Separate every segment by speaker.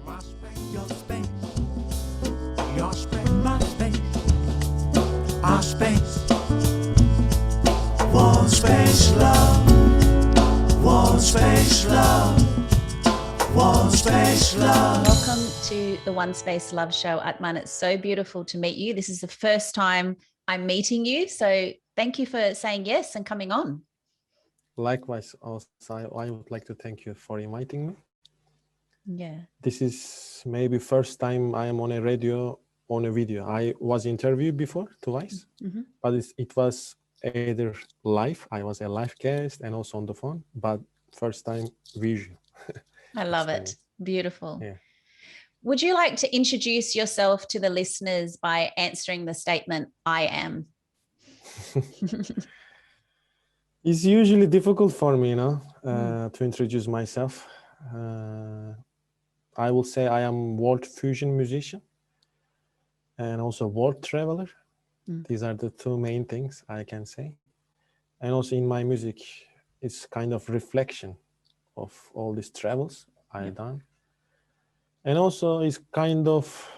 Speaker 1: My space, your space, your space, my space, our space. OneSpaceLove, OneSpaceLove, OneSpaceLove.
Speaker 2: Welcome to the OneSpaceLove show, Atman. It's so beautiful to meet you. This is the first time I'm meeting you, so thank you for saying yes and coming on.
Speaker 3: Likewise, also, I would like to thank you for inviting me.
Speaker 2: Yeah.
Speaker 3: This is maybe first time I am on a radio, on a video. I was interviewed before twice, but it was either live. I was a live guest and also on the phone, but first time visual.
Speaker 2: I love it. Beautiful.
Speaker 3: Yeah.
Speaker 2: Would you like to introduce yourself to the listeners by answering the statement, I am?
Speaker 3: It's usually difficult for me, to introduce myself. I will say I am world fusion musician and also world traveler. These are the two main things I can say. And also in my music, it's kind of reflection of all these travels I've done. And also it's kind of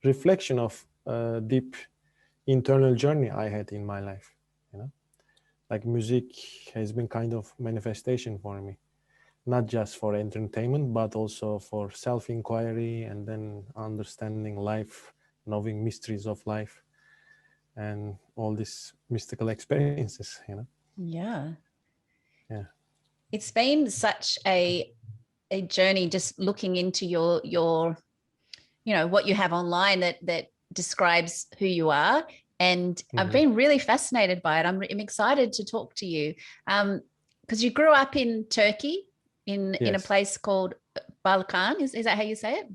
Speaker 3: reflection of a deep internal journey I had in my life, Like music has been kind of manifestation for me. Not just for entertainment, but also for self-inquiry and then understanding life, knowing mysteries of life and all these mystical experiences,
Speaker 2: Yeah.
Speaker 3: Yeah.
Speaker 2: It's been such a journey just looking into your what you have online that describes who you are. And I've been really fascinated by it. I'm excited to talk to you because you grew up in Turkey in a place called Balkan. Is that how you say it?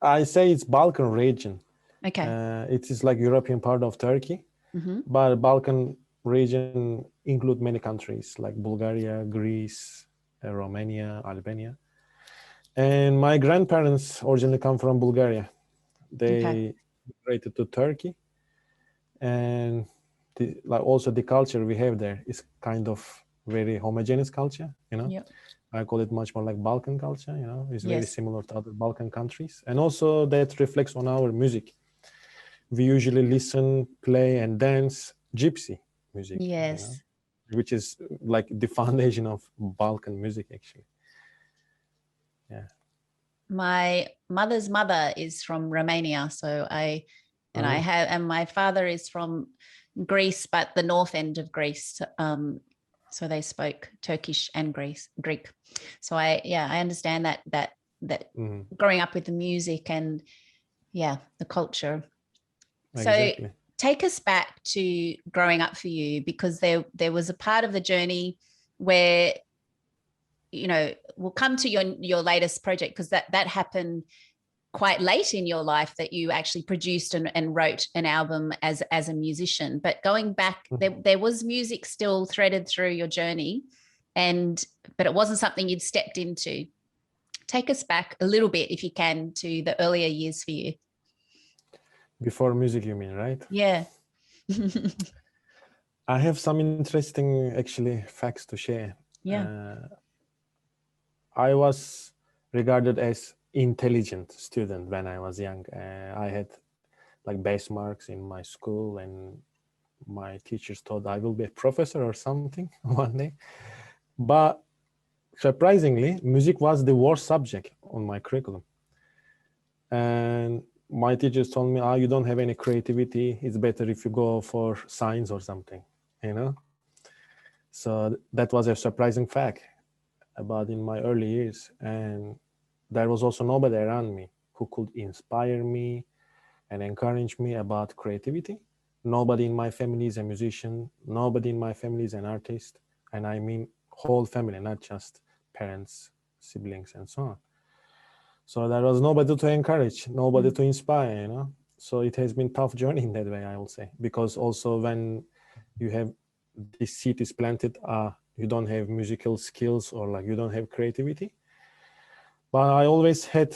Speaker 3: I say it's Balkan region.
Speaker 2: Okay.
Speaker 3: It is like European part of Turkey, but Balkan region include many countries like Bulgaria, Greece, Romania, Albania. And my grandparents originally come from Bulgaria. They migrated to Turkey, and also the culture we have there is kind of very homogeneous culture,
Speaker 2: Yep.
Speaker 3: I call it much more like Balkan culture, it's very similar to other Balkan countries. And also that reflects on our music. We usually listen, play and dance gypsy music,
Speaker 2: Yes.
Speaker 3: Which is like the foundation of Balkan music actually. Yeah.
Speaker 2: My mother's mother is from Romania, so and my father is from Greece, but the north end of Greece. So they spoke Turkish and Greek. So I understand that growing up with the music and the culture.
Speaker 3: Exactly.
Speaker 2: So take us back to growing up for you, because there was a part of the journey where we'll come to your latest project, because that happened quite late in your life, that you actually produced and wrote an album as a musician. But going back, there was music still threaded through your journey, but it wasn't something you'd stepped into. Take us back a little bit, if you can, to the earlier years for you.
Speaker 3: Before music, you mean, right?
Speaker 2: Yeah.
Speaker 3: I have some interesting actually facts to share.
Speaker 2: Yeah.
Speaker 3: I was regarded as intelligent student when I was young. I had like base marks in my school, and my teachers thought I will be a professor or something one day. But surprisingly, music was the worst subject on my curriculum. And my teachers told me, you don't have any creativity. It's better if you go for science or something, So that was a surprising fact about in my early years. And there was also nobody around me who could inspire me and encourage me about creativity. Nobody in my family is a musician. Nobody in my family is an artist. And I mean whole family, not just parents, siblings, and so on. So there was nobody to encourage, nobody to inspire, So it has been tough journey in that way, I will say. Because also when you have this seed is planted, you don't have musical skills or like you don't have creativity. But I always had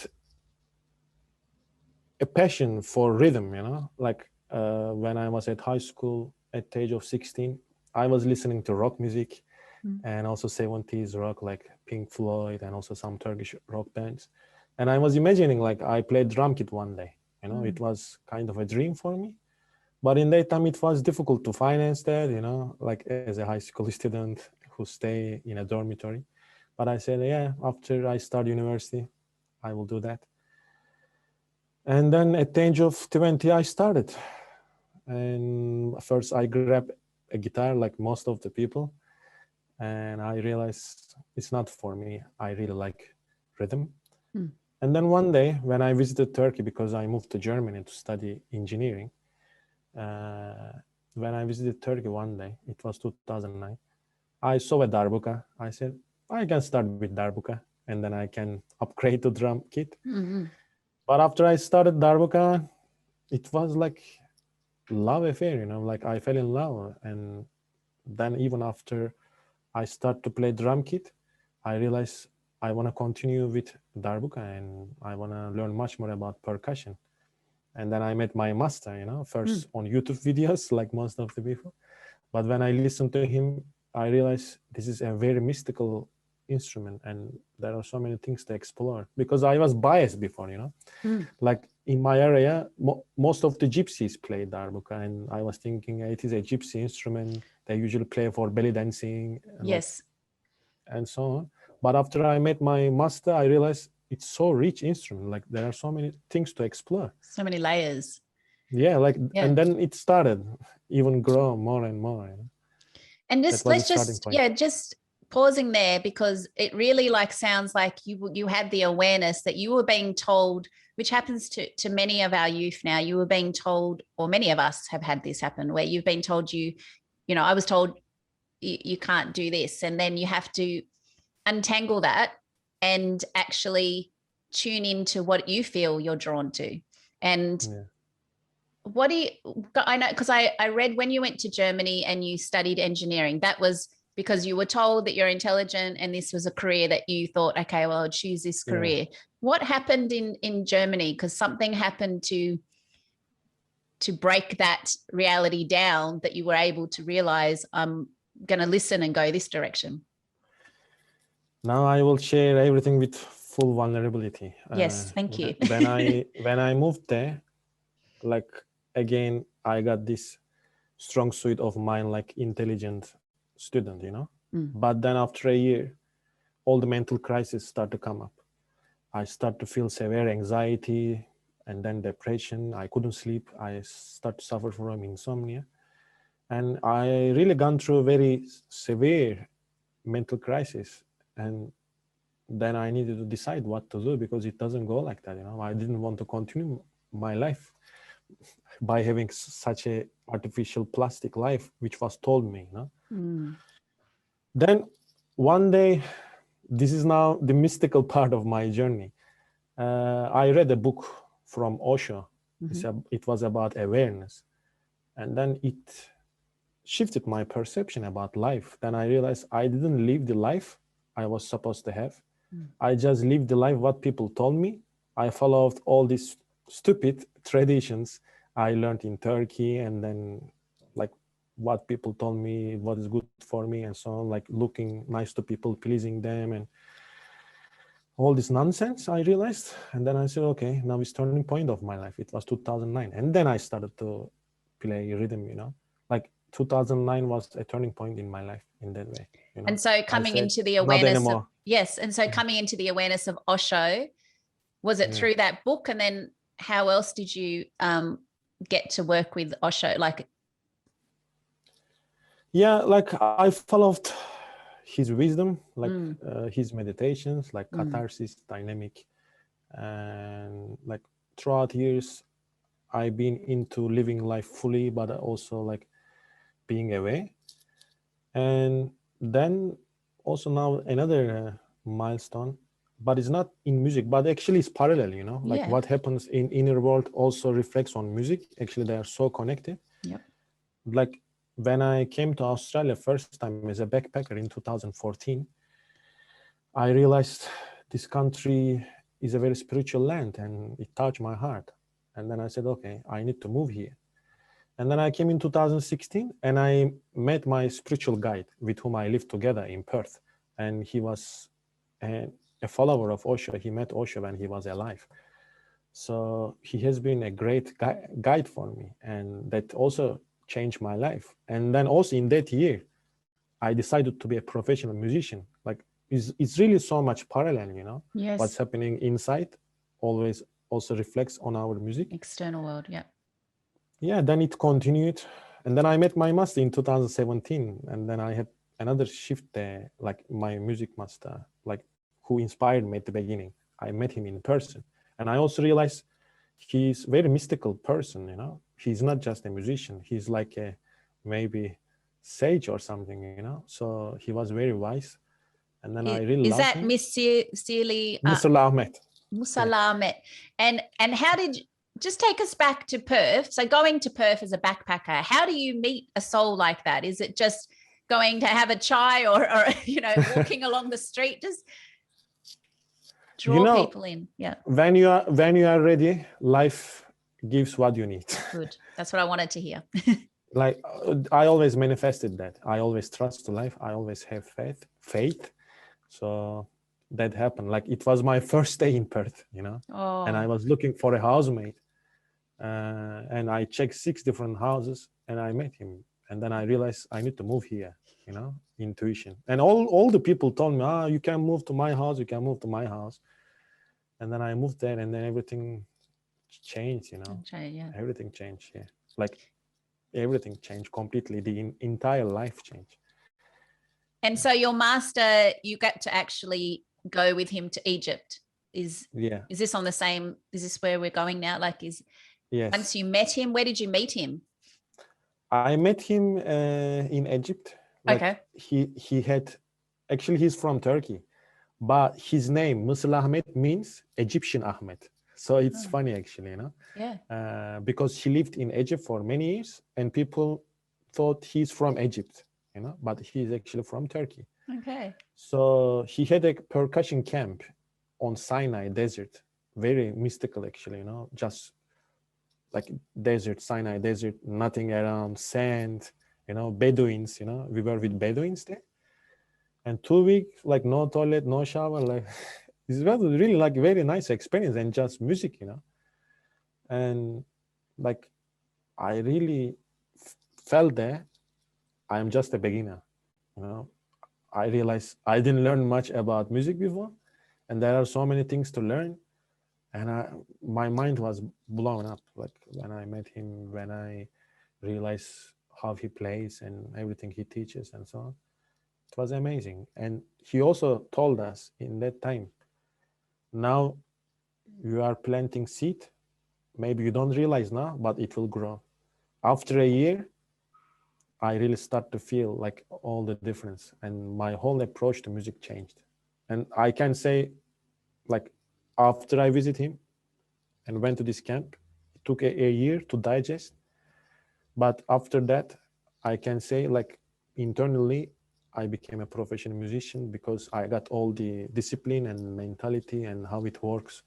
Speaker 3: a passion for rhythm, like when I was at high school at the age of 16, I was listening to rock music and also 70s rock like Pink Floyd and also some Turkish rock bands. And I was imagining like I played drum kit one day, you know, it was kind of a dream for me. But in that time, it was difficult to finance that, you know, like as a high school student who stay in a dormitory. But I said, yeah, after I start university, I will do that. And then at the age of 20, I started. And first I grabbed a guitar like most of the people. And I realized it's not for me. I really like rhythm. And then one day when I visited Turkey, because I moved to Germany to study engineering, when I visited Turkey one day, it was 2009, I saw a Darbuka. I said, I can start with Darbuka and then I can upgrade to drum kit. But after I started Darbuka, it was like love affair, you know, like I fell in love. And then even after I start to play drum kit, I realized I want to continue with Darbuka and I want to learn much more about percussion. And then I met my master, you know, first on YouTube videos, like most of the people. But when I listened to him, I realized this is a very mystical instrument and there are so many things to explore because I was biased before, you know, like in my area, most of the gypsies play Darbuka and I was thinking it is a gypsy instrument. They usually play for belly dancing.
Speaker 2: Yes.
Speaker 3: And so on. But after I met my master, I realized it's so rich instrument. Like there are so many things to explore.
Speaker 2: So many layers.
Speaker 3: Yeah, like and then it started even grow more and more. You know?
Speaker 2: And just let's just pausing there because it really like sounds like you had the awareness that you were being told, which happens to many of our youth now. You were being told, or many of us have had this happen, where you've been told you know, I was told you can't do this, and then you have to untangle that and actually tune into what you feel you're drawn to. And what do you, I know, because I read when you went to Germany and you studied engineering, that was because you were told that you're intelligent and this was a career that you thought, okay, well, I'll choose this career. What happened in Germany? Because something happened to break that reality down that you were able to realize I'm going to listen and go this direction.
Speaker 3: Now I will share everything with full vulnerability.
Speaker 2: Yes, thank you.
Speaker 3: when I moved there, like again, I got this strong suit of mind, like intelligent student, you know. But then after a year, all the mental crises start to come up. I start to feel severe anxiety and then depression. I couldn't sleep. I start to suffer from insomnia. And I really gone through a very severe mental crisis. And then I needed to decide what to do because it doesn't go like that. You know, I didn't want to continue my life by having such a artificial plastic life, which was told me. You know? Then one day, this is now the mystical part of my journey. I read a book from Osho. It was about awareness. And then it shifted my perception about life. Then I realized I didn't live the life I was supposed to have. I just lived the life what people told me. I followed all these stupid traditions I learned in Turkey and then like what people told me, what is good for me and so on, like looking nice to people, pleasing them and all this nonsense I realized. And then I said, okay, now it's turning point of my life. It was 2009. And then I started to play rhythm, you know, like 2009 was a turning point in my life in that way. You know?
Speaker 2: And so coming into the awareness of, and so coming into the awareness of Osho, was it through that book? And then how else did you get to work with Osho? Like,
Speaker 3: like I followed his wisdom, like his meditations, like catharsis, dynamic, and like throughout years, I've been into living life fully, but also like being away. And then also now another milestone, but it's not in music, but actually it's parallel, you know, like what happens in inner world also reflects on music. Actually, they are so connected. Like when I came to Australia first time as a backpacker in 2014, I realized this country is a very spiritual land and it touched my heart. And then I said, okay, I need to move here. And then I came in 2016 and I met my spiritual guide with whom I lived together in Perth. And he was a follower of Osho. He met Osho when he was alive. So he has been a great guide for me, and that also changed my life. And then also in that year, I decided to be a professional musician. Like it's really so much parallel, you know.
Speaker 2: Yes.
Speaker 3: What's happening inside always also reflects on our music.
Speaker 2: External world, yeah.
Speaker 3: Yeah, then it continued. And then I met my master in 2017. And then I had another shift there, like my music master, like who inspired me at the beginning. I met him in person. And I also realized he's a very mystical person, you know. He's not just a musician. He's like a maybe sage or something, you know. So he was very wise. And then I really loved him.
Speaker 2: Is that Misirli
Speaker 3: Ahmet.
Speaker 2: Misirli Ahmet. And how did you, just take us back to Perth. So going to Perth as a backpacker, how do you meet a soul like that? Is it just going to have a chai or you know, walking along the street? Just draw
Speaker 3: you know,
Speaker 2: people in. Yeah.
Speaker 3: When you are ready, life gives what you need.
Speaker 2: Good. That's what I wanted to hear.
Speaker 3: Like I always manifested that. I always trust life. I always have faith. So that happened. Like it was my first day in Perth, you know, and I was looking for a housemate. And I checked 6 different houses and I met him. And then I realized I need to move here, you know, intuition. And all the people told me, you can move to my house, you can move to my house. And then I moved there and then everything changed, you know.
Speaker 2: Yeah.
Speaker 3: Everything changed, yeah. Like everything changed completely. The entire life changed.
Speaker 2: And so your master, you got to actually go with him to Egypt. Is this on the same, is this where we're going now? Like
Speaker 3: yes.
Speaker 2: Once you met him, where did you meet him?
Speaker 3: I met him in Egypt. Like
Speaker 2: okay.
Speaker 3: He had, actually he's from Turkey, but his name, Misirli Ahmet, means Egyptian Ahmet. So it's funny actually, you know?
Speaker 2: Yeah.
Speaker 3: Because he lived in Egypt for many years and people thought he's from Egypt, you know, but he's actually from Turkey.
Speaker 2: Okay.
Speaker 3: So he had a percussion camp on Sinai Desert, very mystical actually, you know, just like desert, Sinai Desert, nothing around, sand, you know, Bedouins, you know, we were with Bedouins there. And 2 weeks, like no toilet, no shower, like it was really like very nice experience and just music, you know. And like I really felt there, I'm just a beginner, you know. I realized I didn't learn much about music before and there are so many things to learn. And my mind was blown up, like when I met him, when I realized how he plays and everything he teaches and so on. It was amazing. And he also told us in that time, now you are planting seed. Maybe you don't realize now, but it will grow. After a year, I really start to feel like all the difference and my whole approach to music changed. And I can say, like, after I visit him and went to this camp, it took a year to digest. But after that, I can say, like, internally, I became a professional musician because I got all the discipline and mentality and how it works,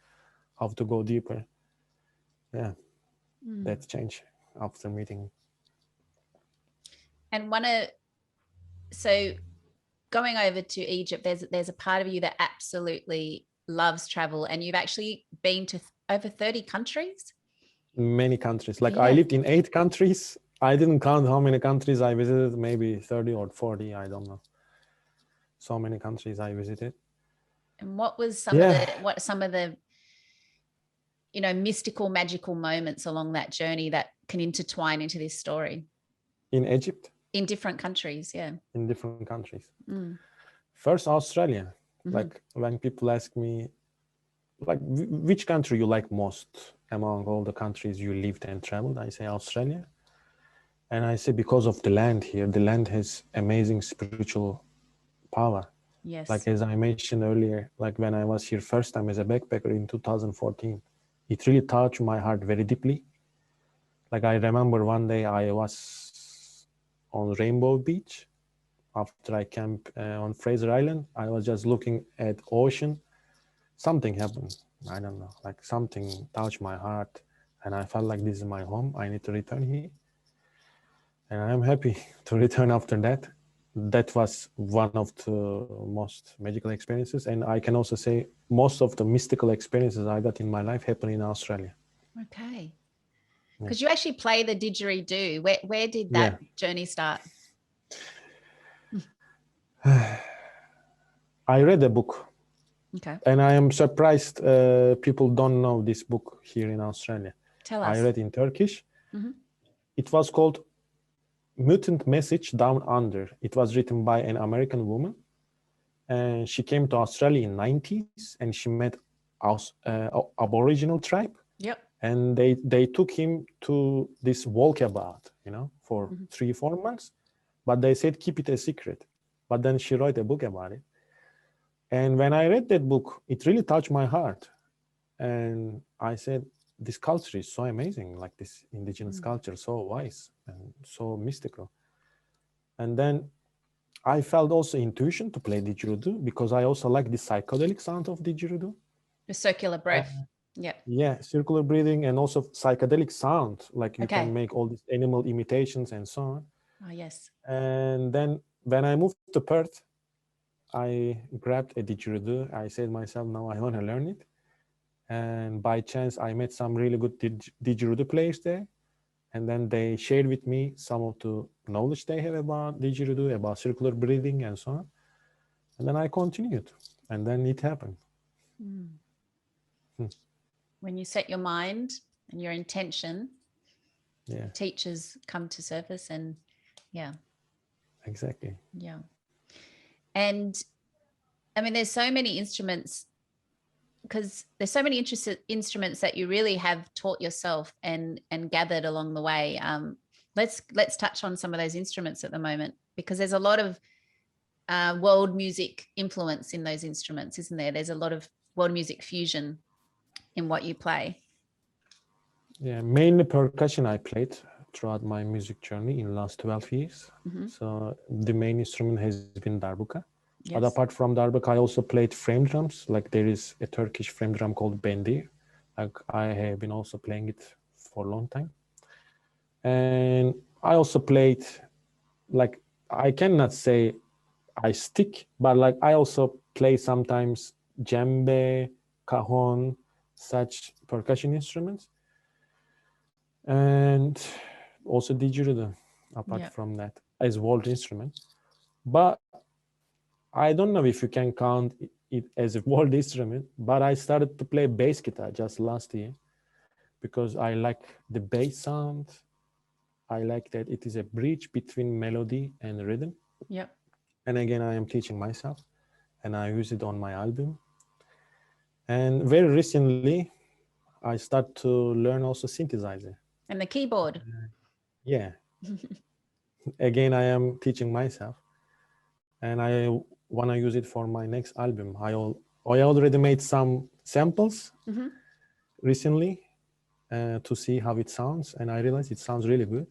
Speaker 3: how to go deeper. Yeah, that changed after meeting.
Speaker 2: And so going over to Egypt, there's a part of you that absolutely loves travel, and you've actually been to over 30 countries.
Speaker 3: Many countries. Like I lived in 8 countries. I didn't count how many countries I visited, maybe 30 or 40, I don't know. So many countries I visited.
Speaker 2: And what was some of the you know, mystical, magical moments along that journey that can intertwine into this story?
Speaker 3: In Egypt?
Speaker 2: In different countries, yeah.
Speaker 3: In different countries. First, Australia. Like when people ask me, like, which country you like most among all the countries you lived and traveled, I say Australia. And I say because of the land here. The land has amazing spiritual power.
Speaker 2: Yes.
Speaker 3: Like as I mentioned earlier, like when I was here first time as a backpacker in 2014, it really touched my heart very deeply. Like I remember one day I was on Rainbow Beach after I camped on Fraser Island. I was just looking at ocean. Something happened. I don't know, like something touched my heart and I felt like this is my home. I need to return here. And I'm happy to return after that. that was one of the most magical experiences. And I can also say most of the mystical experiences I got in my life happened in Australia.
Speaker 2: Okay. Because you actually play the didgeridoo. Where did that journey start?
Speaker 3: I read a book.
Speaker 2: Okay.
Speaker 3: And I am surprised people don't know this book here in Australia.
Speaker 2: Tell us.
Speaker 3: I read in Turkish.
Speaker 2: Mm-hmm.
Speaker 3: It was called Mutant Message Down Under. It was written by an American woman. And she came to Australia in 90s and she met Aboriginal tribe.
Speaker 2: Yep.
Speaker 3: And they took him to this walkabout, for 3-4 months. But they said, keep it a secret. But then she wrote a book about it. And when I read that book, it really touched my heart. And I said, this culture is so amazing, like this indigenous culture, so wise and so mystical. And then I felt also intuition to play didgeridoo because I also like the psychedelic sound of didgeridoo.
Speaker 2: The circular breath.
Speaker 3: Yeah, circular breathing and also psychedelic sound, like you can make all these animal imitations and so on.
Speaker 2: Oh, yes.
Speaker 3: And then when I moved to Perth, I grabbed a didgeridoo. I said myself, now I want to learn it. And by chance, I met some really good didgeridoo players there. And then they shared with me some of the knowledge they have about didgeridoo, about circular breathing and so on. And then I continued. And then it happened.
Speaker 2: When you set your mind and your intention, teachers come to surface and
Speaker 3: Exactly.
Speaker 2: Yeah. And I mean, there's so many instruments because there's so many instruments that you really have taught yourself and gathered along the way. Let's touch on some of those instruments at the moment, because there's a lot of world music influence in those instruments, isn't there? There's a lot of world music fusion in what you play. Yeah,
Speaker 3: mainly percussion I played throughout my music journey in the last 12 years. So the main instrument has been Darbuka. Yes. But apart from Darbuka, I also played frame drums. Like there is a Turkish frame drum called bendir. Like I have been also playing it for a long time. And I also played, like I cannot say I stick, but like I also play sometimes djembe, cajon, such percussion instruments. And also didgeridoo, apart from that, as world instrument. But I don't know if you can count it as a world instrument, but I started to play bass guitar just last year because I like the bass sound. I like that it is a bridge between melody and rhythm.
Speaker 2: Yep.
Speaker 3: And again, I am teaching myself and I use it on my album. And very recently, I start to learn also synthesizer.
Speaker 2: And the keyboard.
Speaker 3: Yeah. Again, I am teaching myself. And I want to use it for my next album. I already made some samples recently to see how it sounds. And I realized it sounds really good.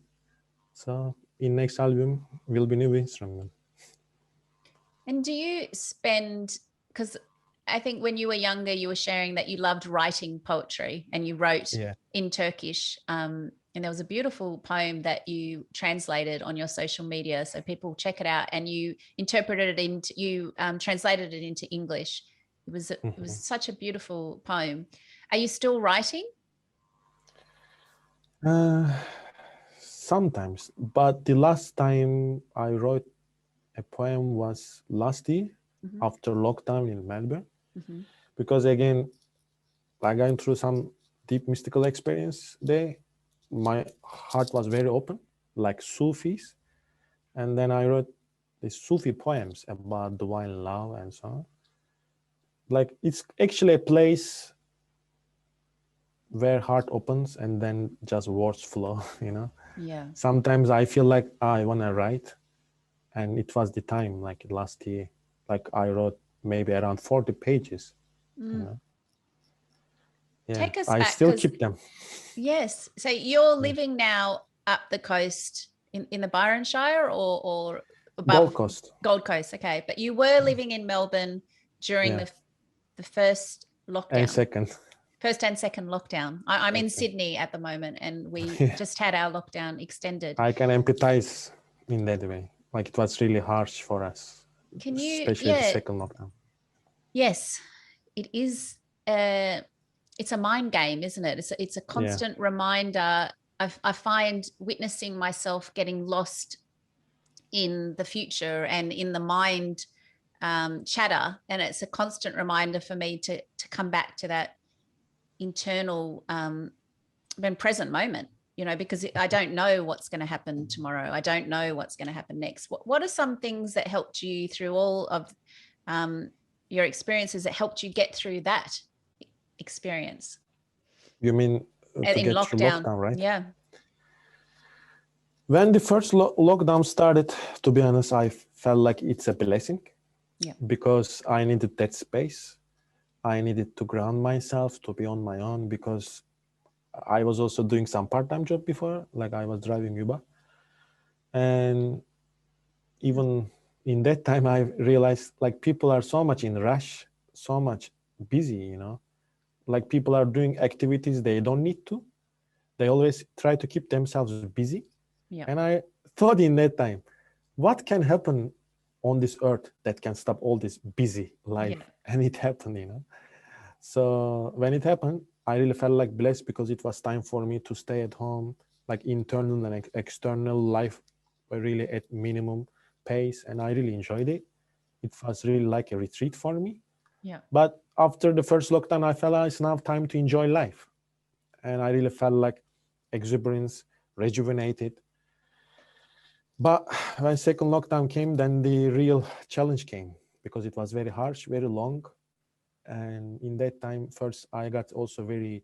Speaker 3: So in next album will be new instrument.
Speaker 2: And do you spend, because I think when you were younger, you were sharing that you loved writing poetry and you wrote in Turkish. And there was a beautiful poem that you translated on your social media. So people check it out, and you interpreted it into, you translated it into English. It was such a beautiful poem. Are you still writing?
Speaker 3: Sometimes, but the last time I wrote a poem was last year after lockdown in Melbourne, because again, I going through some deep mystical experience there. My heart was very open, like Sufis. And then I wrote these Sufi poems about divine love and so on. Like it's actually a place where heart opens and then just words flow,
Speaker 2: Yeah.
Speaker 3: Sometimes I feel like I want to write. And it was the time, like last year, like I wrote maybe around 40 pages. Yeah,
Speaker 2: take us
Speaker 3: I
Speaker 2: back,
Speaker 3: still keep them.
Speaker 2: Yes. So you're living now up the coast in the Byron Shire or above? Gold Coast. Okay. But you were living in Melbourne during the first lockdown. First and second lockdown. I'm in Sydney at the moment, and we just had our lockdown extended.
Speaker 3: I can empathize in that way. Like it was really harsh for us,
Speaker 2: Can you,
Speaker 3: especially the second lockdown.
Speaker 2: Yes, it is. It's a mind game, isn't it? It's a constant reminder. I find witnessing myself getting lost in the future and in the mind chatter, and it's a constant reminder for me to come back to that internal and present moment, you know, because I don't know what's going to happen tomorrow. I don't know what's going to happen next. What are some things that helped you through all of your experiences that helped you get through that experience?
Speaker 3: You mean to
Speaker 2: in
Speaker 3: get
Speaker 2: lockdown?
Speaker 3: through lockdown, right?
Speaker 2: Yeah.
Speaker 3: When the first lockdown started, to be honest, I felt like it's a blessing.
Speaker 2: Yeah.
Speaker 3: Because I needed that space. I needed to ground myself, to be on my own, because I was also doing some part-time job before, like I was driving Uber. And even in that time, I realized like people are so much in rush, so much busy, you know, like people are doing activities they don't need to. They always try to keep themselves busy.
Speaker 2: Yeah.
Speaker 3: And I thought in that time, what can happen on this earth that can stop all this busy life?
Speaker 2: Yeah.
Speaker 3: And it happened, you know. So when it happened, I really felt like blessed because it was time for me to stay at home, like internal and external life were really at minimum pace, and I really enjoyed it. It was really like a retreat for me.
Speaker 2: Yeah.
Speaker 3: But after the first lockdown, I felt like it's now time to enjoy life. And I really felt like exuberance, rejuvenated. But when second lockdown came, then the real challenge came because it was very harsh, very long. And in that time, first I got also very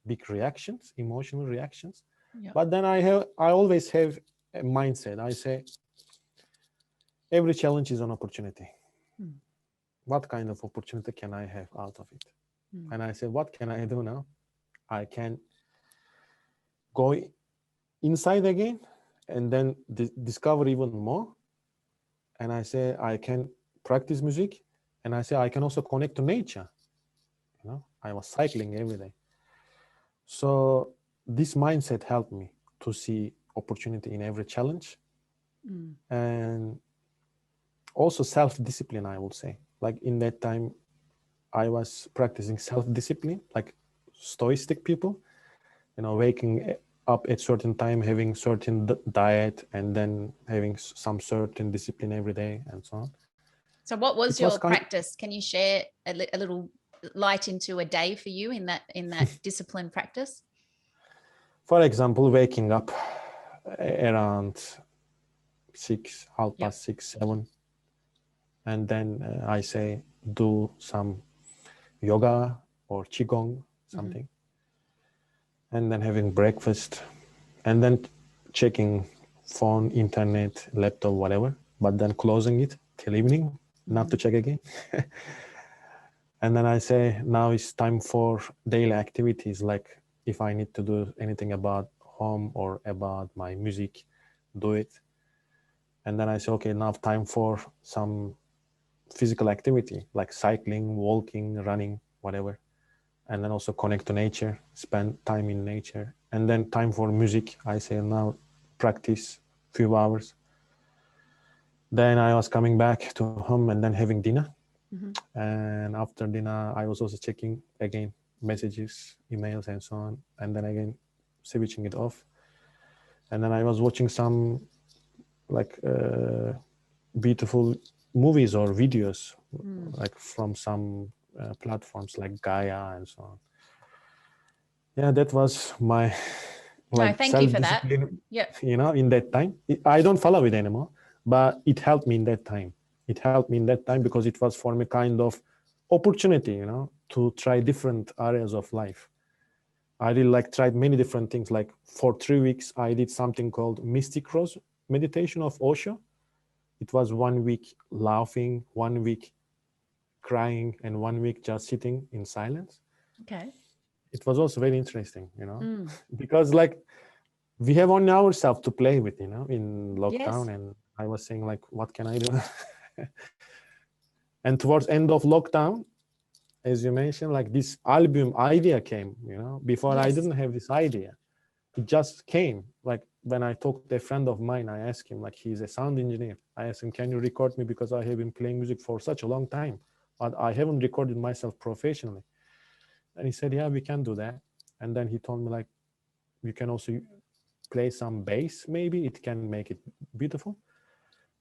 Speaker 3: big reactions, emotional reactions.
Speaker 2: Yeah.
Speaker 3: But then I always have a mindset. I say, every challenge is an opportunity. What kind of opportunity can I have out of it? And I said, what can I do now? I can go inside again and then discover even more. And I say, I can practice music. And I say, I can also connect to nature. You know, I was cycling every day. So this mindset helped me to see opportunity in every challenge. And also self-discipline, I will say. Like in that time, I was practicing self-discipline, like stoicistic people, you know, waking up at certain time, having certain diet, and then having some certain discipline every day and so on.
Speaker 2: So what was your practice? Can you share a little light into a day for you in that discipline practice?
Speaker 3: For example, waking up around 6, half past 6, 7. And then I say, do some yoga or qigong, something. And then having breakfast. And then checking phone, internet, laptop, whatever. But then closing it till evening, not to check again. And then I say, now it's time for daily activities. Like if I need to do anything about home or about my music, do it. And then I say, okay, now time for some physical activity like cycling, walking, running, whatever. And then also connect to nature, spend time in nature. And then time for music. I say now practice few hours. Then I was coming back to home and then having dinner. And after dinner, I was also checking again messages, emails, and so on. And then again, switching it off. And then I was watching some like beautiful movies or videos, like from some platforms like Gaia and so on. Yeah, that was my like
Speaker 2: thank you for that.
Speaker 3: Yeah, you know, in that time, I don't follow it anymore, but it helped me in that time. It helped me in that time because it was for me kind of opportunity, you know, to try different areas of life. I really like tried many different things. Like for 3 weeks, I did something called Mystic Rose meditation of Osho. It was 1 week laughing, 1 week crying, and 1 week just sitting in silence.
Speaker 2: Okay.
Speaker 3: It was also very interesting, you know, because like we have only ourselves to play with, you know, in lockdown.
Speaker 2: Yes.
Speaker 3: And I was saying like, what can I do? And towards end of lockdown, as you mentioned, like this album idea came, you know, before I didn't have this idea. It just came like when I talked to a friend of mine, I asked him, like, he's a sound engineer. I asked him, can you record me, because I have been playing music for such a long time, but I haven't recorded myself professionally. And he said, yeah, we can do that. And then he told me, like, you can also play some bass, maybe it can make it beautiful.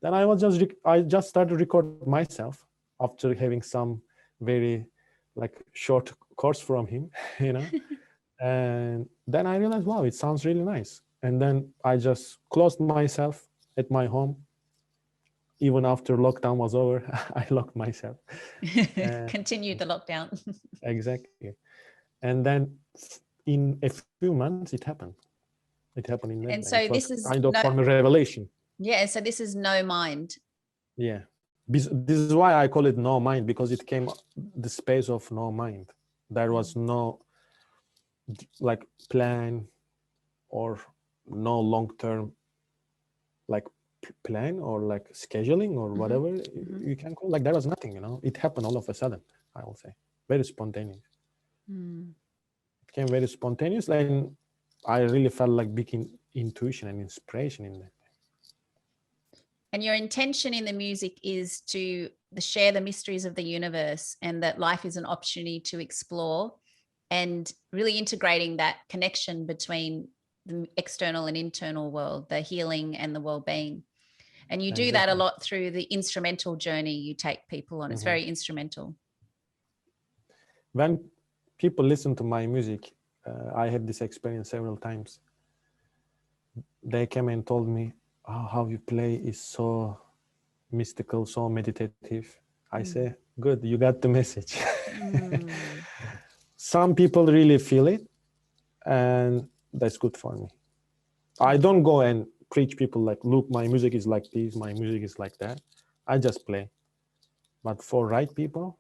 Speaker 3: Then I just started record myself after having some very like short course from him, you know. And then I realized, wow, it sounds really nice. And then I just closed myself at my home. Even after lockdown was over, I locked myself.
Speaker 2: Continue the lockdown.
Speaker 3: Exactly. And then in a few months, it happened. It happened in
Speaker 2: And
Speaker 3: Melbourne.
Speaker 2: so
Speaker 3: It was
Speaker 2: this is
Speaker 3: kind of for me revelation.
Speaker 2: Yeah, so this is no mind.
Speaker 3: Yeah. This is why I call it no mind, because it came the space of no mind. There was no like plan or no long-term like plan or like scheduling or whatever you can call, like there was nothing, you know. It happened all of a sudden, I will say. Very spontaneous. It came very spontaneous, and I really felt like big intuition and inspiration in that.
Speaker 2: And your intention in the music is to share the mysteries of the universe, and that life is an opportunity to explore, and really integrating that connection between the external and internal world, the healing and the well-being. And you do that a lot through the instrumental journey you take people on. It's very instrumental.
Speaker 3: When people listen to my music, I had this experience several times. They came and told me, oh, how you play is so mystical, so meditative. I say, good, you got the message. Some people really feel it, and that's good for me. I don't go and preach people like, look, my music is like this, my music is like that. I just play. But for right people,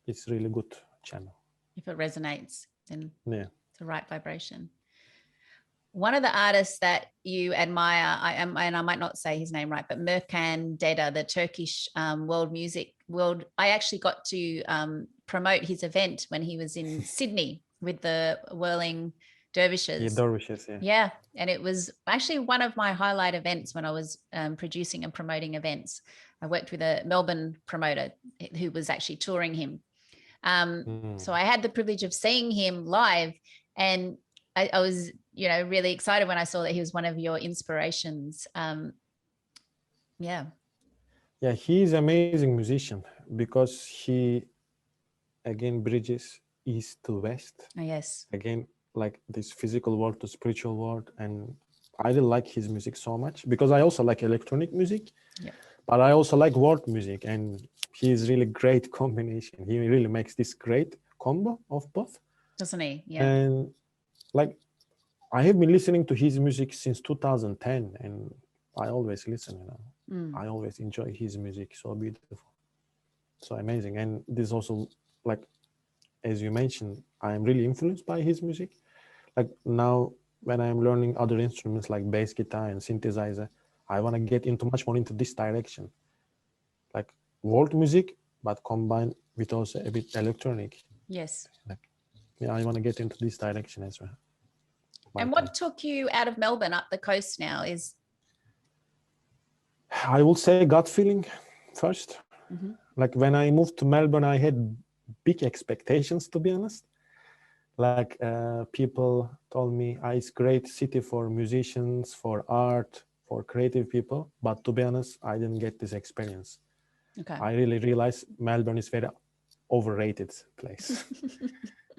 Speaker 3: it's really good channel.
Speaker 2: If it resonates, then
Speaker 3: yeah,
Speaker 2: it's the right vibration. One of the artists that you admire, and I might not say his name right, but Merkan Deda, the Turkish world. I actually got to promote his event when he was in Sydney with the whirling dervishes.
Speaker 3: Yeah, dervishes, yeah.
Speaker 2: Yeah, and it was actually one of my highlight events when I was producing and promoting events. I worked with a Melbourne promoter who was actually touring him. So I had the privilege of seeing him live, and I was, really excited when I saw that he was one of your inspirations. Yeah,
Speaker 3: he's an amazing musician because he, again, bridges east to west.
Speaker 2: oh, yes.
Speaker 3: Again, like this physical world to spiritual world. And I really like his music so much because I also like electronic music, but I also like world music. And he's really great combination. He really makes this great combo of both.
Speaker 2: Doesn't he? Yeah.
Speaker 3: And like, I have been listening to his music since 2010, and I always listen, I always enjoy his music. So beautiful, so amazing. And this also, like, as you mentioned, I'm really influenced by his music. Like now, when I'm learning other instruments like bass guitar and synthesizer, I want to get into much more into this direction, like world music, but combined with also a bit electronic.
Speaker 2: Yes.
Speaker 3: Like, I want to get into this direction as well.
Speaker 2: And what took you out of Melbourne up the coast now is?
Speaker 3: I will say gut feeling first. Like when I moved to Melbourne, I had big expectations, to be honest. Like people told me, it's a great city for musicians, for art, for creative people. But to be honest, I didn't get this experience.
Speaker 2: Okay.
Speaker 3: I really realized Melbourne is a very overrated place.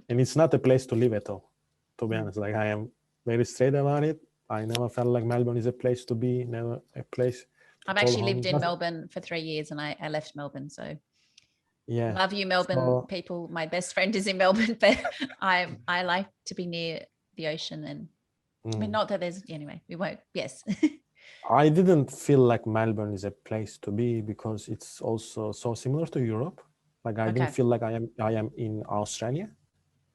Speaker 3: And it's not a place to live at all, to be honest. Like I am very straight about it. I never felt like Melbourne is a place to be, never a place.
Speaker 2: I've actually lived in Melbourne for 3 years, and I left Melbourne. So
Speaker 3: yeah,
Speaker 2: love you, Melbourne people. My best friend is in Melbourne, but I like to be near the ocean. And I mean, not that there's, anyway, we won't. Yes.
Speaker 3: I didn't feel like Melbourne is a place to be because it's also so similar to Europe. Like I didn't feel like I am in Australia.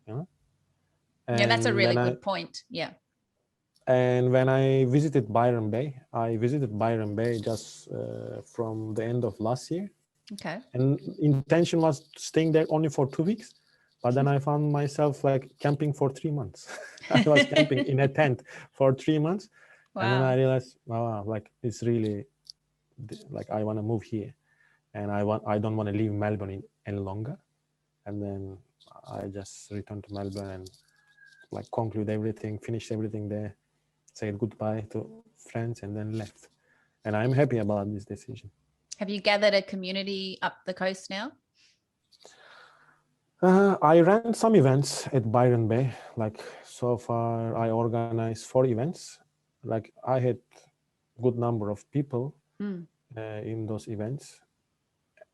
Speaker 2: Yeah, that's a really good point. Yeah.
Speaker 3: And when I visited Byron Bay, just from the end of last year.
Speaker 2: Okay.
Speaker 3: And intention was staying there only for 2 weeks. But then I found myself like camping for 3 months. I was camping in a tent for 3 months. And then I
Speaker 2: Wow.
Speaker 3: realized, wow, like it's really like I want to move here, and I don't want to leave Melbourne any longer. And then I just returned to Melbourne and like conclude everything, finished everything there, said goodbye to friends, and then left. And I'm happy about this decision.
Speaker 2: Have you gathered a community up the coast now?
Speaker 3: I ran some events at Byron Bay. Like so far, I organized 4 events. Like I had good number of people in those events.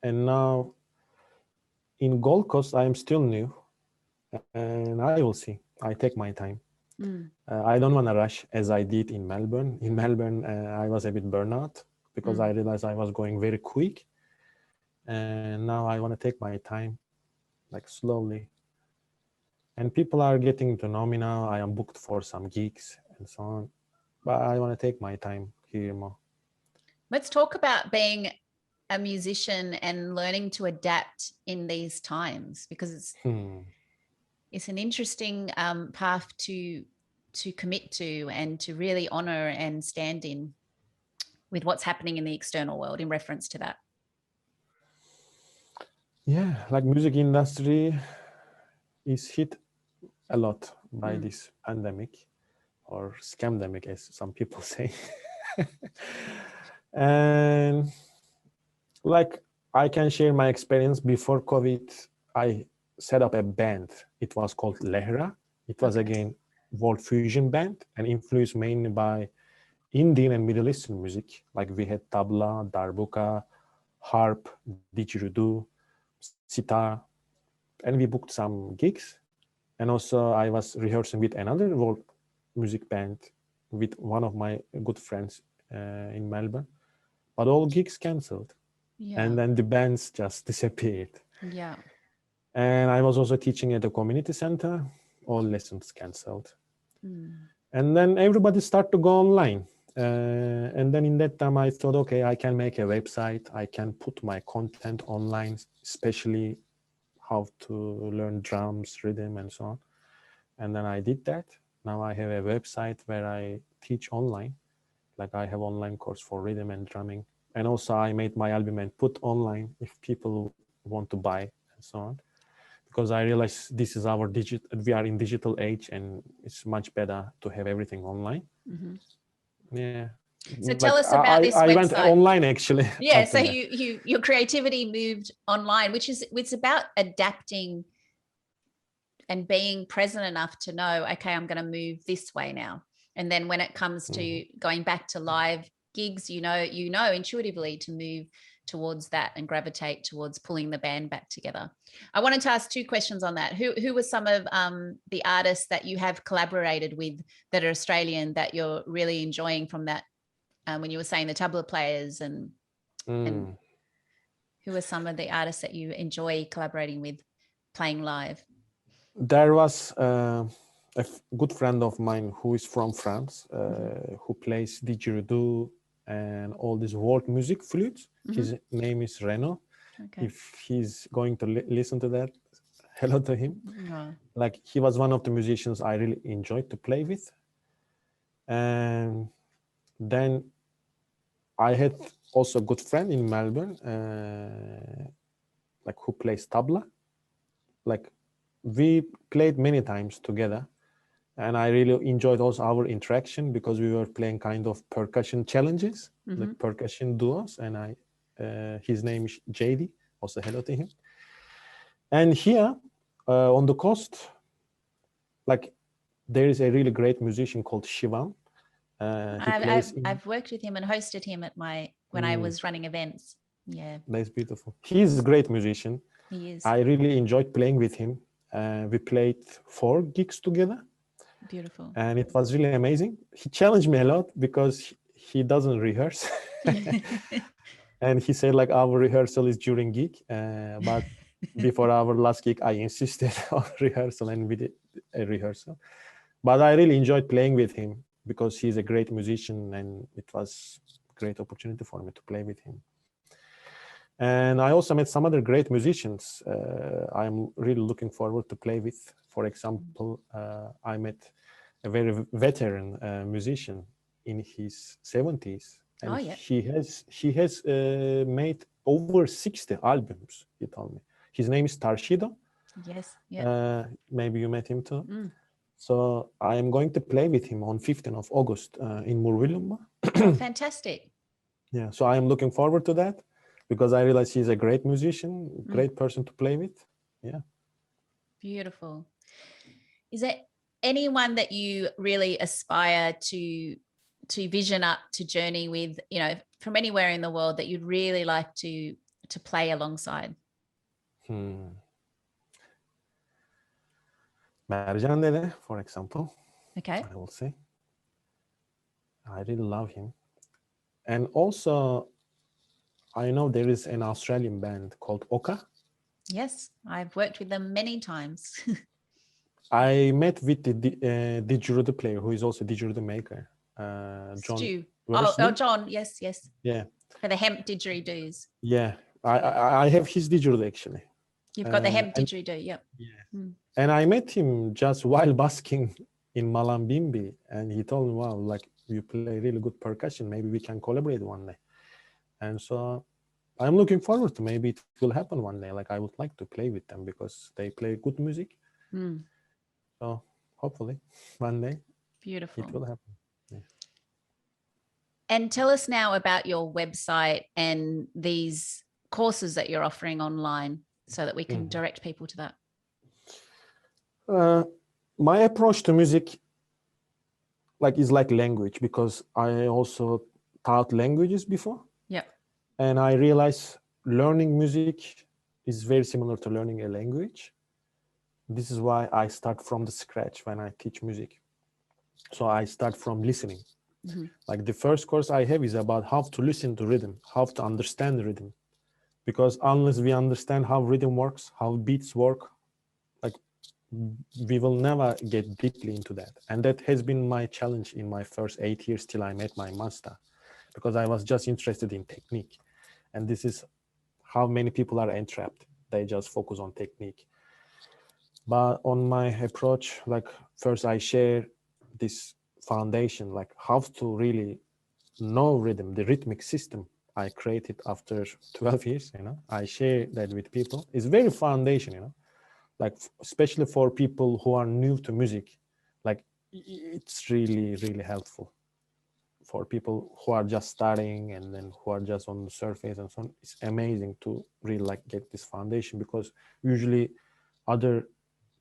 Speaker 3: And now in Gold Coast, I am still new, and I will see. I take my time. I don't want to rush as I did in Melbourne. In Melbourne, I was a bit burnout because I realized I was going very quick. And now I want to take my time, like slowly. And people are getting to know me now. I am booked for some gigs and so on. But I want to take my time here more.
Speaker 2: Let's talk about being a musician and learning to adapt in these times, because it's an interesting path to commit to and to really honor and stand in with what's happening in the external world in reference to that.
Speaker 3: Yeah, like music industry is hit a lot by this pandemic, or scamdemic as some people say. And like I can share my experience. Before COVID, I set up a band. It was called Lehra. It was again world fusion band and influenced mainly by Indian and Middle Eastern music. Like we had tabla, darbuka, harp, didgeridoo, sitar, and we booked some gigs. And also I was rehearsing with another world music band with one of my good friends in Melbourne, but all gigs cancelled. And then the bands just disappeared.
Speaker 2: Yeah.
Speaker 3: And I was also teaching at a community center, all lessons cancelled. And then everybody started to go online. And then in that time I thought, okay, I can make a website. I can put my content online, especially how to learn drums, rhythm, and so on. And then I did that. Now I have a website where I teach online. Like I have online course for rhythm and drumming. And also I made my album and put online if people want to buy and so on. Because I realized this is our we are in digital age and it's much better to have everything online. Yeah.
Speaker 2: So tell us about this
Speaker 3: I
Speaker 2: website.
Speaker 3: went online actually.
Speaker 2: Yeah. So your creativity moved online, which is, it's about adapting and being present enough to know, okay, I'm going to move this way now. And then when it comes to going back to live gigs, you know intuitively to move towards that and gravitate towards pulling the band back together. I wanted to ask 2 questions on that. Who were some of the artists that you have collaborated with that are Australian that you're really enjoying from that? When you were saying the tabla players and who are some of the artists that you enjoy collaborating with, playing live?
Speaker 3: There was a good friend of mine who is from France, who plays didgeridoo and all these world music flutes. His name is Renaud.
Speaker 2: Okay.
Speaker 3: If he's going to listen to that, hello to him. Like he was one of the musicians I really enjoyed to play with. And then I had also a good friend in Melbourne, like who plays tabla. Like we played many times together, and I really enjoyed also our interaction because we were playing kind of percussion challenges, like percussion duos. And his name is JD. Also hello to him. And here on the coast, like there is a really great musician called Shivam.
Speaker 2: I've worked with him and hosted him at when I was running events. Yeah,
Speaker 3: that's beautiful. He's a great musician.
Speaker 2: He is.
Speaker 3: I really enjoyed playing with him. We played 4 gigs together.
Speaker 2: Beautiful.
Speaker 3: And it was really amazing. He challenged me a lot because he doesn't rehearse. And he said like our rehearsal is during gig. But before our last gig, I insisted on rehearsal and we did a rehearsal. But I really enjoyed playing with him because he's a great musician and it was a great opportunity for me to play with him. And I also met some other great musicians I'm really looking forward to play with. For example, I met a very veteran musician. in his 70s, and
Speaker 2: Oh, yeah.
Speaker 3: he has made over 60 albums. He told me. His name is Tarshido.
Speaker 2: Yes. Yeah.
Speaker 3: Maybe you met him too.
Speaker 2: Mm.
Speaker 3: So I am going to play with him on 15th of August in Murvilumba.
Speaker 2: Oh, fantastic.
Speaker 3: Yeah, so I am looking forward to that because I realize he's a great musician, great person to play with. Yeah.
Speaker 2: Beautiful. Is there anyone that you really aspire to vision up, to journey with, you know, from anywhere in the world that you'd really like to play alongside?
Speaker 3: Merjan Dede, for example.
Speaker 2: Okay.
Speaker 3: I will say. I really love him. And also, I know there is an Australian band called Oka.
Speaker 2: Yes, I've worked with them many times.
Speaker 3: I met with the Didgeridoo player, who is also a Didgeridoo maker, John.
Speaker 2: Stu.
Speaker 3: Worsley.
Speaker 2: Oh, John. Yes, yes.
Speaker 3: Yeah.
Speaker 2: For the hemp didgeridoos.
Speaker 3: Yeah, I have his Didgeridoo actually.
Speaker 2: You've got the hemp didgeridoo. Yep.
Speaker 3: Yeah. And I met him just while busking in Malambimbi, and he told me, "Wow, like you play really good percussion. Maybe we can collaborate one day." And so I'm looking forward to maybe it will happen one day. Like I would like to play with them because they play good music. So hopefully one day
Speaker 2: Beautiful.
Speaker 3: it will happen. Yeah.
Speaker 2: And tell us now about your website and these courses that you're offering online so that we can direct people to that.
Speaker 3: My approach to music is like language, because I also taught languages before.
Speaker 2: Yeah.
Speaker 3: And I realized learning music is very similar to learning a language. This is why I start from the scratch when I teach music. So I start from listening. Like the first course I have is about how to listen to rhythm, how to understand rhythm. Because unless we understand how rhythm works, how beats work, like we will never get deeply into that. And that has been my challenge in my first 8 years till I met my master, because I was just interested in technique. And this is how many people are entrapped. They just focus on technique. But on my approach, like first I share this foundation, like how to really know rhythm, the rhythmic system I created after 12 years, I share that with people. It's very foundation, like especially for people who are new to music, like it's really, really helpful. For people who are just starting and then who are just on the surface and so on, it's amazing to really get this foundation, because usually other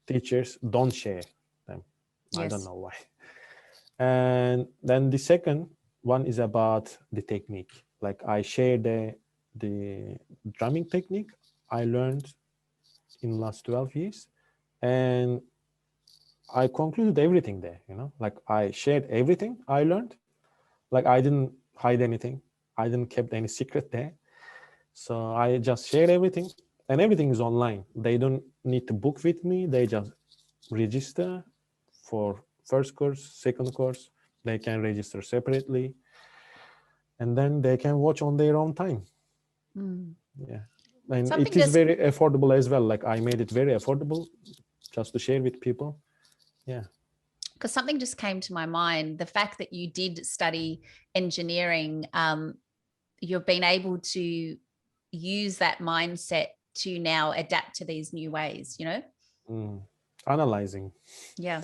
Speaker 3: teachers don't share them. Yes. I don't know why. And then the second one is about the technique. Like I share the drumming technique I learned in the last 12 years. And I concluded everything there, like I shared everything I learned. Like I didn't hide anything. I didn't keep any secret there. So I just shared everything, and everything is online. They don't need to book with me. They just register for first course, second course. They can register separately, and then they can watch on their own time. Yeah. And it is very affordable as well. Like I made it very affordable just to share with people. Yeah.
Speaker 2: Because something just came to my mind, the fact that you did study engineering, you've been able to use that mindset to now adapt to these new ways,
Speaker 3: Analyzing.
Speaker 2: Yeah.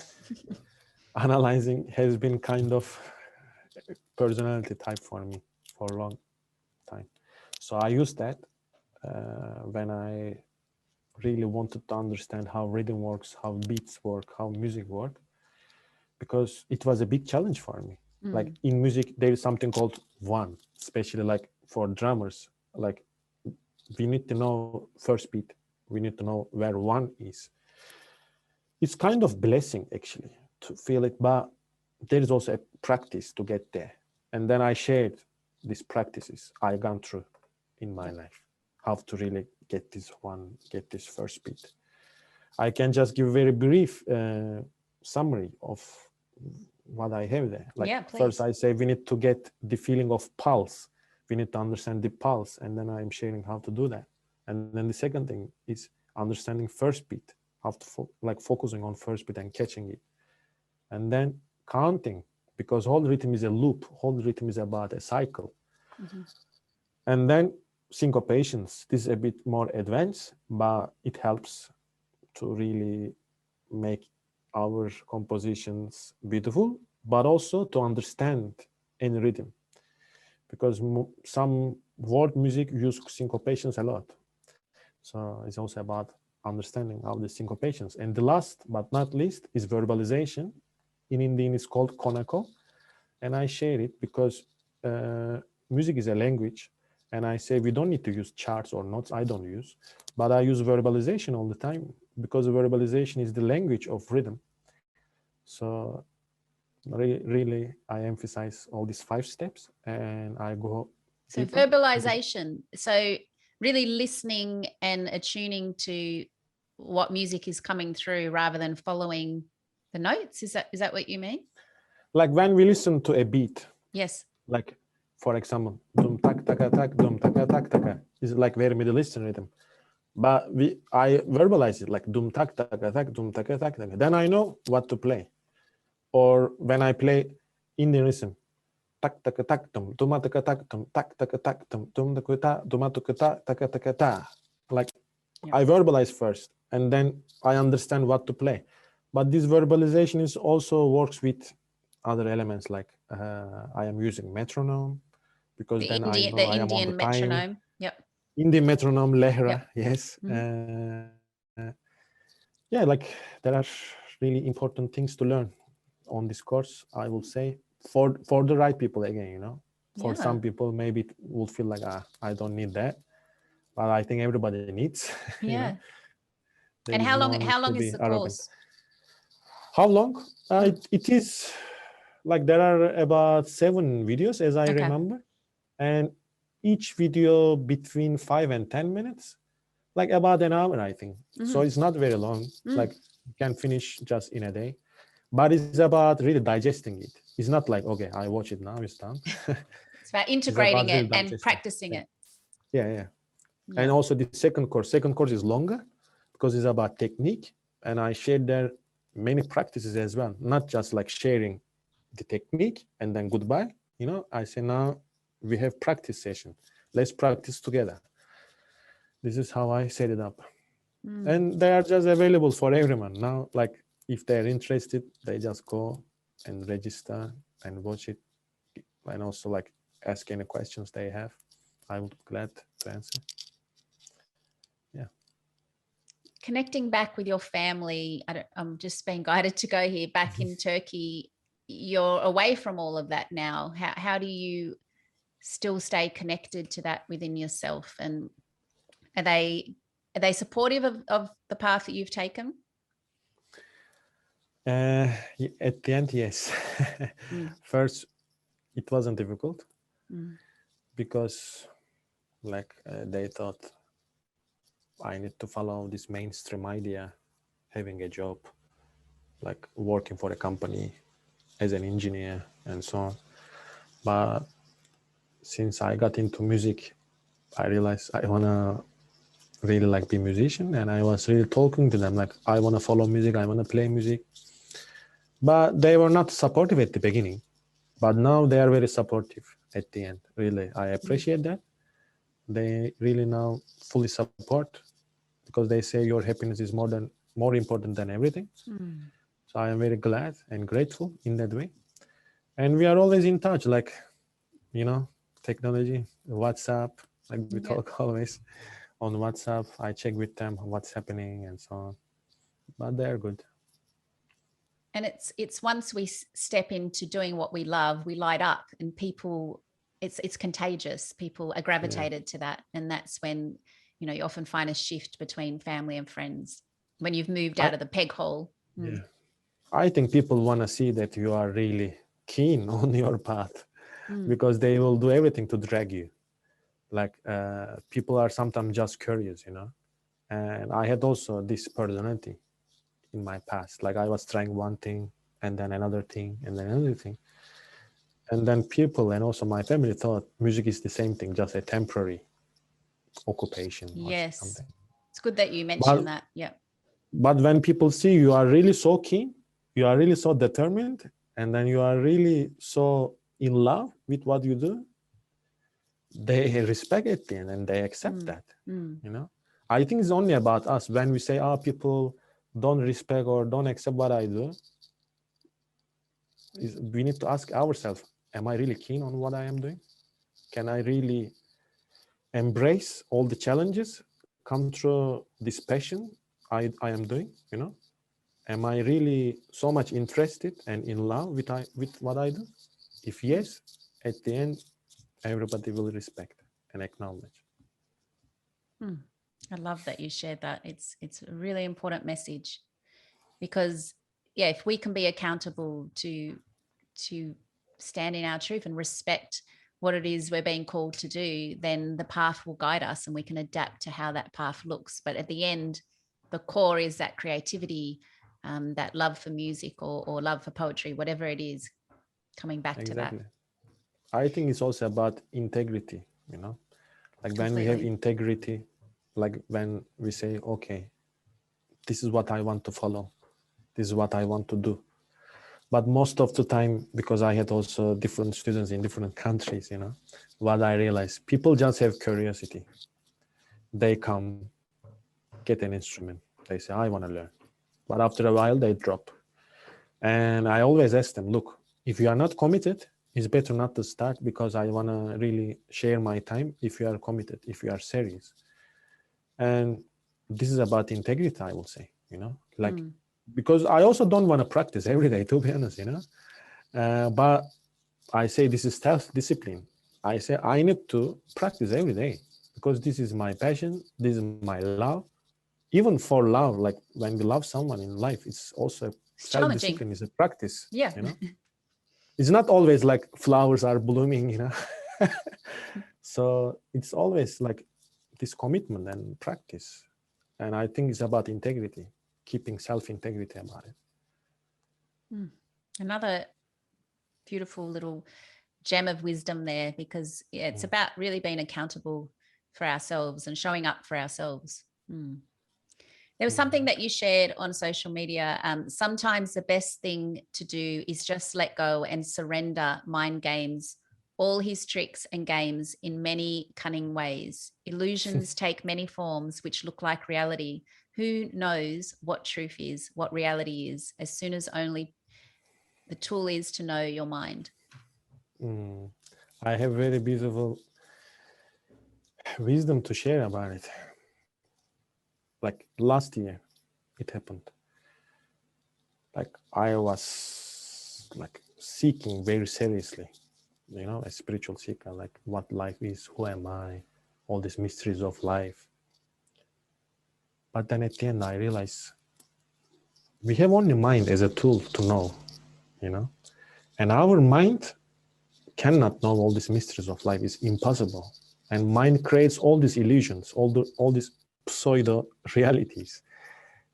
Speaker 3: Analyzing has been kind of personality type for me for a long time. So I used that when I really wanted to understand how rhythm works, how beats work, how music work, because it was a big challenge for me. Like in music, there is something called one, especially like for drummers. Like we need to know first beat. We need to know where one is. It's kind of blessing actually to feel it, but there is also a practice to get there. And then I shared these practices I gone through in my life, how to really get this one, get this first beat. I can just give a very brief summary of what I have there. Like first I say we need to get the feeling of pulse. We need to understand the pulse, and then I'm sharing how to do that. And then the second thing is understanding first beat, how to focusing on first beat and catching it. And then counting because whole rhythm is a loop. Whole rhythm is about a cycle.
Speaker 2: Mm-hmm.
Speaker 3: And then syncopations. This is a bit more advanced, but it helps to really make our compositions beautiful, but also to understand any rhythm, because some world music use syncopations a lot. So it's also about understanding of the syncopations. And the last but not least is verbalization. In Indian, it's called konako. And I share it because music is a language. And I say we don't need to use charts or notes. I don't use, but I use verbalization all the time because verbalization is the language of rhythm. So really, I emphasize all these 5 steps, and I go.
Speaker 2: So
Speaker 3: deeper.
Speaker 2: verbalization. So really listening and attuning to what music is coming through rather than following the notes. Is that what you mean?
Speaker 3: Like when we listen to a beat.
Speaker 2: Yes.
Speaker 3: Like, for example, dum tak taka tak, dum taka tak taka is like very Middle Eastern rhythm. But I verbalize it like dum tak taka tak, dum taka tak taka. Then I know what to play. Or when I play Indian rhythm, tak taka tak dum, duma taka tak dum, tak taka tak dum, dum taka ta, duma taka ta, taka taka ta. Like I verbalize first, and then I understand what to play. But this verbalization is also works with other elements, like I am using metronome, because then I know I am on the time.
Speaker 2: Metronome. Yep.
Speaker 3: Indian metronome, lehra,
Speaker 2: Yep.
Speaker 3: yes.
Speaker 2: Mm-hmm.
Speaker 3: Yeah, like there are really important things to learn on this course, I will say, for the right people again, you know. For some people, maybe it will feel like, I don't need that. But I think everybody needs.
Speaker 2: Yeah.
Speaker 3: You know?
Speaker 2: And how long is the course?
Speaker 3: How long? It is like there are about 7 videos, as I remember. And each video between 5 and 10 minutes, like about an hour, I think. Mm-hmm. So it's not very long. Like you can finish just in a day. But it's about really digesting it. It's not like, okay, I watch it now, it's done.
Speaker 2: It's about integrating it and practicing it.
Speaker 3: Yeah. And also the second course is longer because it's about technique. And I shared there many practices as well, not just like sharing the technique and then goodbye. You know, I say now we have practice session. Let's practice together. This is how I set it up. And they are just available for everyone now. Like if they're interested, they just go and register and watch it. And also like ask any questions they have. I would be glad to answer. Yeah.
Speaker 2: Connecting back with your family, I'm just being guided to go here, back in Turkey, you're away from all of that now. How do you still stay connected to that within yourself? And are they supportive of the path that you've taken?
Speaker 3: At the end, yes. First, it wasn't difficult because like they thought I need to follow this mainstream idea, having a job, like working for a company as an engineer and so on. But since I got into music, I realized I want to really like be a musician, and I was really talking to them like I want to follow music, I want to play music. But they were not supportive at the beginning, but now they are very supportive at the end. Really, I appreciate that. They really now fully support because they say your happiness is more important than everything. So I am very glad and grateful in that way. And we are always in touch, like, you know, technology, WhatsApp, like we talk always on WhatsApp. I check with them what's happening and so on. But they're good.
Speaker 2: And it's once we step into doing what we love, we light up, and people, it's contagious. People are gravitated to that. And that's when, you know, you often find a shift between family and friends when you've moved out of the peg hole.
Speaker 3: Yeah. I think people want to see that you are really keen on your path because they will do everything to drag you. Like people are sometimes just curious, you know. And I had also this personality in my past. Like I was trying one thing and then another thing and then another thing. And then people and also my family thought music is the same thing, just a temporary occupation or something.
Speaker 2: It's good that you mentioned that. Yeah.
Speaker 3: But when people see you are really so keen, you are really so determined, and then you are really so in love with what you do, they respect it and they accept that. You know, I think it's only about us. When we say, oh, people don't respect or don't accept what I do, we need to ask ourselves, am I really keen on what I am doing? Can I really embrace all the challenges, come through this passion I am doing, you know? Am I really so much interested and in love with what I do? If yes, at the end, everybody will respect and acknowledge.
Speaker 2: I love that you shared that. It's a really important message, because yeah, if we can be accountable to stand in our truth and respect what it is we're being called to do, then the path will guide us and we can adapt to how that path looks. But at the end, the core is that creativity, that love for music or love for poetry, whatever it is, coming back to that.
Speaker 3: I think it's also about integrity, you know, like when we have integrity, like when we say, okay, this is what I want to follow, this is what I want to do. But most of the time, because I had also different students in different countries, you know, what I realized, people just have curiosity. They come, get an instrument. They say, I want to learn. But after a while, they drop. And I always ask them, look, if you are not committed, it's better not to start, because I want to really share my time if you are committed, if you are serious. And this is about integrity, I will say, you know, like, because I also don't want to practice every day, to be honest, you know, but I say this is self-discipline. I say I need to practice every day because this is my passion, this is my love. Even for love, like when we love someone in life, it's also self-discipline, is a practice.
Speaker 2: Yeah.
Speaker 3: You know, it's not always like flowers are blooming, you know. So it's always like this commitment and practice. And I think it's about integrity, keeping self-integrity about it.
Speaker 2: Another beautiful little gem of wisdom there, because it's about really being accountable for ourselves and showing up for ourselves. There was something that you shared on social media. Sometimes the best thing to do is just let go and surrender mind games, all his tricks and games in many cunning ways. Illusions take many forms which look like reality. Who knows what truth is, what reality is, as soon as only the tool is to know your mind.
Speaker 3: I have very beautiful wisdom to share about it. Like last year, it happened. Like I was like seeking very seriously, you know, a spiritual seeker, like what life is, who am I, all these mysteries of life. But then at the end, I realized we have only mind as a tool to know, you know, and our mind cannot know all these mysteries of life. It's impossible. And mind creates all these illusions, all these pseudo realities,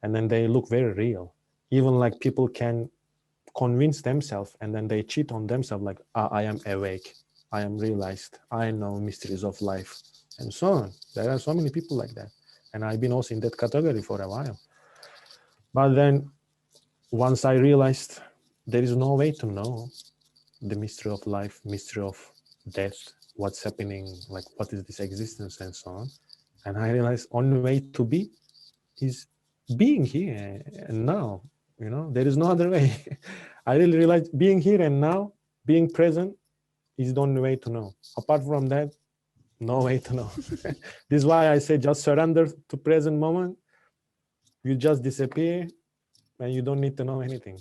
Speaker 3: and then they look very real. Even like people can convince themselves and then they cheat on themselves, like, I am awake, I am realized, I know mysteries of life, and so on. There are so many people like that, and I've been also in that category for a while. But then once I realized there is no way to know the mystery of life, mystery of death, what's happening, like what is this existence and so on, and I realized only way to be is being here and now, you know, there is no other way. I really realized being here and now, being present is the only way to know. Apart from that, no way to know. This is why I say just surrender to present moment. You just disappear and you don't need to know anything.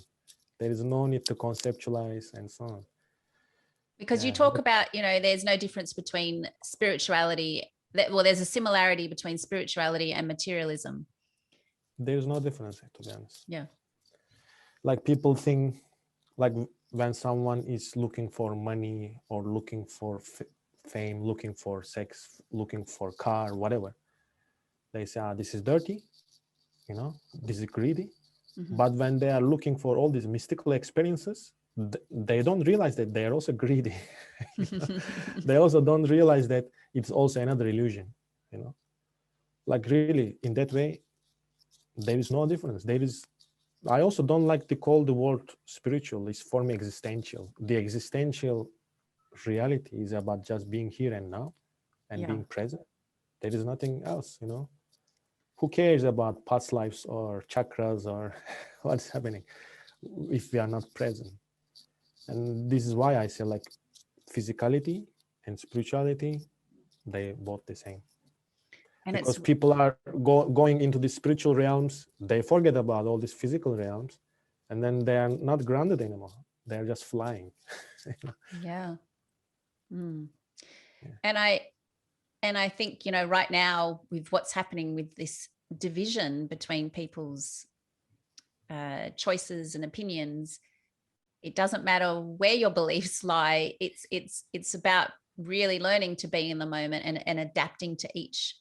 Speaker 3: There is no need to conceptualize and so on.
Speaker 2: Because you talk about, you know, there's no difference between spirituality. Well, there's a similarity between spirituality and materialism.
Speaker 3: There's no difference, to be honest.
Speaker 2: Yeah.
Speaker 3: Like people think, like when someone is looking for money or looking for fame, looking for sex, looking for car, whatever, they say, this is dirty, you know, this is greedy. But when they are looking for all these mystical experiences, they don't realize that they are also greedy. They also don't realize that it's also another illusion, you know. Like really, in that way, there is no difference. There is I also don't like to call the word spiritual. It's for me existential. The existential reality is about just being here and now and being present. There is nothing else, you know. Who cares about past lives or chakras or what's happening if we are not present? And this is why I say like physicality and spirituality, they both the same. And because people are going into the spiritual realms, they forget about all these physical realms, and then they are not grounded anymore. They're just flying.
Speaker 2: Yeah. Mm. And I think, you know, right now with what's happening with this division between people's choices and opinions, it doesn't matter where your beliefs lie. It's about really learning to be in the moment and adapting to each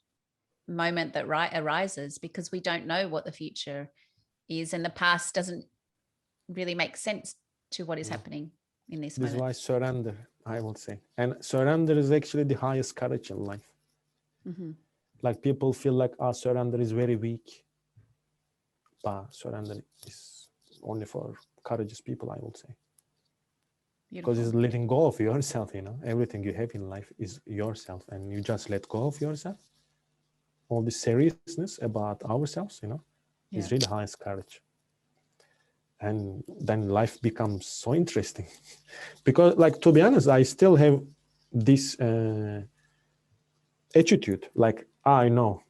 Speaker 2: moment that arises, because we don't know what the future is, and the past doesn't really make sense to what is happening in this moment.
Speaker 3: This is why surrender, I would say. And surrender is actually the highest courage in life. Mm-hmm. Like people feel like, surrender is very weak. But surrender is only for courageous people, I would say. Beautiful. Because it's letting go of yourself, you know. Everything you have in life is yourself, and you just let go of yourself. All the seriousness about ourselves, you know, is really highest courage. And then life becomes so interesting. Because, like, to be honest, I still have this attitude, like, I know,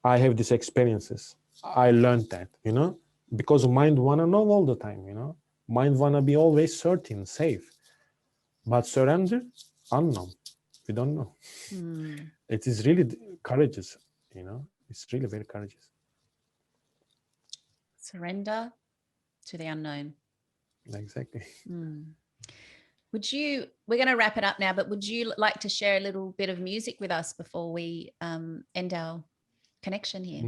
Speaker 3: I have these experiences. I learned that, you know, because mind want to know all the time, you know. Mind want to be always certain, safe. But surrender, unknown. We don't know. It is really courageous, you know. It's really very courageous.
Speaker 2: Surrender to the unknown.
Speaker 3: Exactly.
Speaker 2: We're going to wrap it up now, but would you like to share a little bit of music with us before we end our connection here?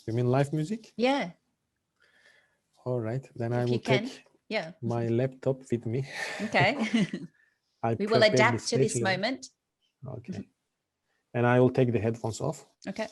Speaker 3: You mean live music?
Speaker 2: Yeah.
Speaker 3: All right. Then I will take my laptop with me.
Speaker 2: Okay. We will adapt to this moment.
Speaker 3: Okay. And I will take the headphones off.
Speaker 2: Okay.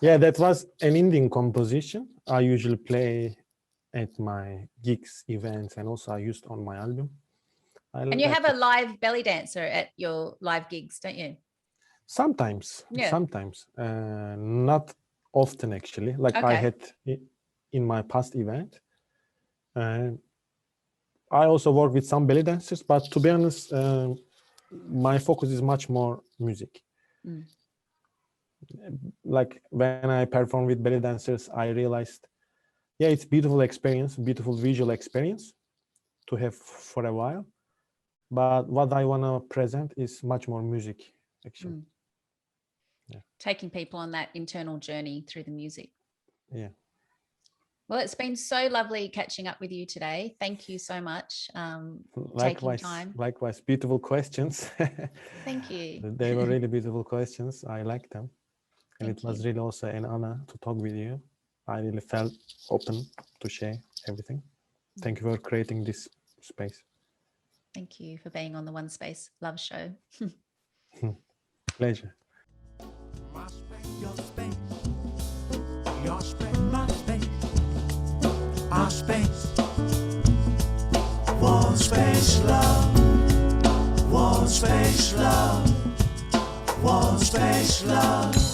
Speaker 3: Yeah, that was an Indian composition. I usually play at my gigs, events, and also I used on my album.
Speaker 2: And you have a live belly dancer at your live gigs, don't you?
Speaker 3: Sometimes, sometimes. Not often, actually. Like I had in my past event. And I also work with some belly dancers, but to be honest, my focus is much more music. Like when I perform with belly dancers, I realized, it's beautiful experience, beautiful visual experience to have for a while. But what I want to present is much more music, actually.
Speaker 2: Taking people on that internal journey through the music.
Speaker 3: Yeah.
Speaker 2: Well, it's been so lovely catching up with you today. Thank you so much. Taking time.
Speaker 3: Likewise, beautiful questions.
Speaker 2: Thank you.
Speaker 3: They were really beautiful questions. I like them. And it was really also an honor to talk with you. I really felt open to share everything. Thank you for creating this space.
Speaker 2: Thank you for being on the OneSpaceLove show.
Speaker 3: Pleasure.
Speaker 1: My space, your space. Your space, my space. Our space. OneSpaceLove. OneSpaceLove. OneSpaceLove.